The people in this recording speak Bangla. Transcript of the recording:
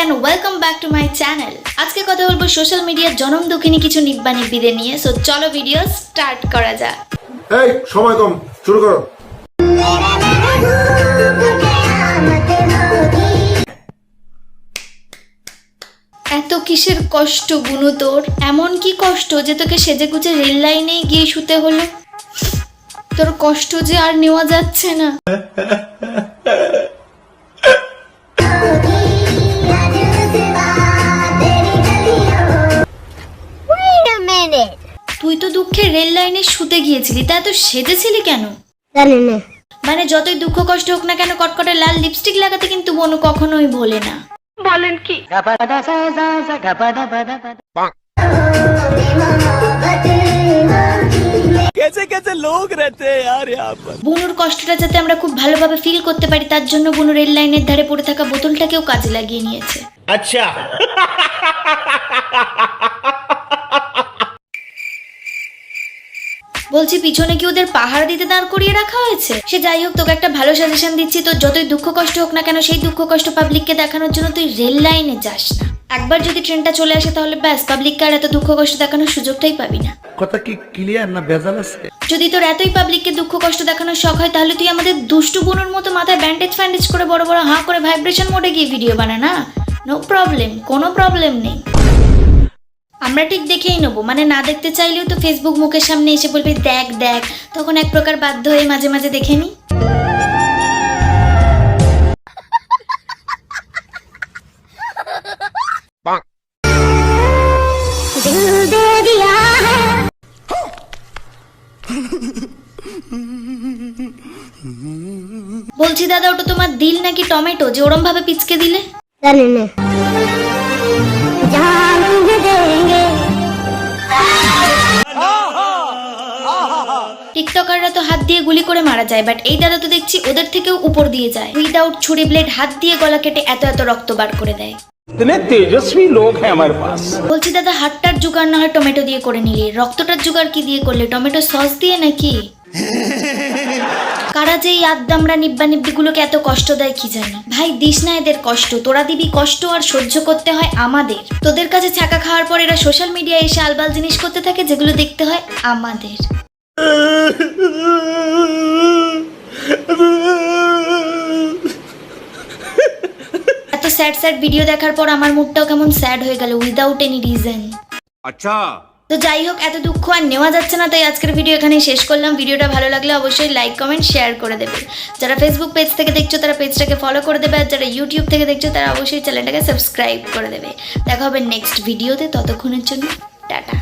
and welcome back to my channel. আজকে কথা বলবো সোশ্যাল মিডিয়ার জনম দুঃখিনী কিছু নিব্বা নিব্বিদের নিয়ে। সো চলো ভিডিও স্টার্ট করা যাক। এই সময় কম, শুরু করো। এত কিসের কষ্ট বুনু তোর? এমন কি কষ্ট যে তোকে সেজে গুজে রেল লাইনেই গিয়ে শুতে হলো? তোর কষ্ট যে আর নেওয়া যাচ্ছে না। তুই তো দুঃখে রেল লাইনে শুতে গিয়েছিলি, তা তো সেজেছিলি কেন? জানি না। মানে যতই দুঃখ কষ্ট হোক না কেন কটকটে লাল লিপস্টিক লাগাতে কিন্তু বনু কখনোই ভোলে না। বলেন কি? বুনুর কষ্টটা যাতে আমরা খুব ভালোভাবে ফিল করতে পারি তার জন্য বুনু রেল লাইনের ধারে পড়ে থাকা বোতলটাকেও কাজে লাগিয়ে নিয়েছে। আচ্ছা, বলছি পিছনে কি ওদের পাহাড় দিতে দাঁড় করিয়ে রাখা হয়েছে? সে যাই হোক, তোকে একটা ভালো সাজেশন দিচ্ছি। তো যতই দুঃখ কষ্ট হোক না কেন সেই দুঃখ কষ্ট পাবলিককে দেখানোর জন্য তুই রেল লাইনে যাস না। একবার যদি ট্রেনটা চলে আসে তাহলে ব্যাস, পাবলিককে আর এত দুঃখ কষ্ট দেখানোর সুযোগটাই পাবি না। কথা কি ক্লিয়ার না ভেজাল আছে? যদি তোর এতই পাবলিককে দুঃখ কষ্ট দেখানোর শখ হয় তাহলে তুই আমাদের দুষ্টু বোনের মতো মাথায় ব্যান্ডেজ ফ্যান্ডেজ করে বড় বড় হাঁ করে ভাইব্রেশন মোডে গিয়ে ভিডিও বানা না। নো প্রবলেম, কোনো প্রবলেম নেই। আমরা ঠিক দেখেই নেবো, মানে না দেখতে চাইলেও তো ফেসবুক মুখের সামনে এসে বলবি দেখ দেখ, তখন এক প্রকার বাধ্য হয়ে মাঝে মাঝে দেখে নি। বলছি দাদা, ওটা তোমার দিল নাকি টমেটো যে ওরম ভাবে পিচকে দিলে? জানি না। টিকটকাররা তো হাত দিয়ে গুলি করে মারা যায়, বাট এই দাদা তো দেখছি ওদের থেকেও উপর দিয়ে যায়। উইদাউট ছুরি ব্লেড হাত দিয়ে গলা কেটে এত এত রক্ত বার করে দেয়। इतने तेजस्वी लोग हैं हमारे पास। বলছি দাদা, হাতটার জোগাড় না হয় টমেটো দিয়ে করে নিলি, রক্তটার জোগাড় কি দিয়ে করলে? টমেটো সস দিয়ে নাকি? কারা যে এই আদ্দামরা নিব্বা নিব্বিগুলোকে এত কষ্ট দেয় কি জানি। ভাই দিস না এদের কষ্ট, তোরা দিবি কষ্ট আর সহ্য করতে হয় আমাদের। তোদের কাছে ছাকা খাওয়ার পর এরা সোশ্যাল মিডিয়ায় এসে আলবাল জিনিস করতে থাকে যেগুলো দেখতে হয় আমাদের। এত স্যাড স্যাড ভিডিও দেখার পর আমার মুডটাও কেমন স্যাড হয়ে গেল উইদাউট এনি রিজন। अच्छा, তো যাই হোক, এত দুঃখ আর নেওয়া যাচ্ছে না, তাই আজকের ভিডিও এখানেই শেষ করলাম। ভিডিওটা ভালো লাগলে অবশ্যই লাইক কমেন্ট শেয়ার করে দেবে। যারা ফেসবুক পেজ থেকে দেখছো তারা পেজটাকে ফলো করে দেবে, আর যারা ইউটিউব থেকে দেখছো তারা অবশ্যই চ্যানেলটাকে সাবস্ক্রাইব করে দেবে। দেখা হবে নেক্সট ভিডিওতে, ততক্ষণের জন্য টাটা।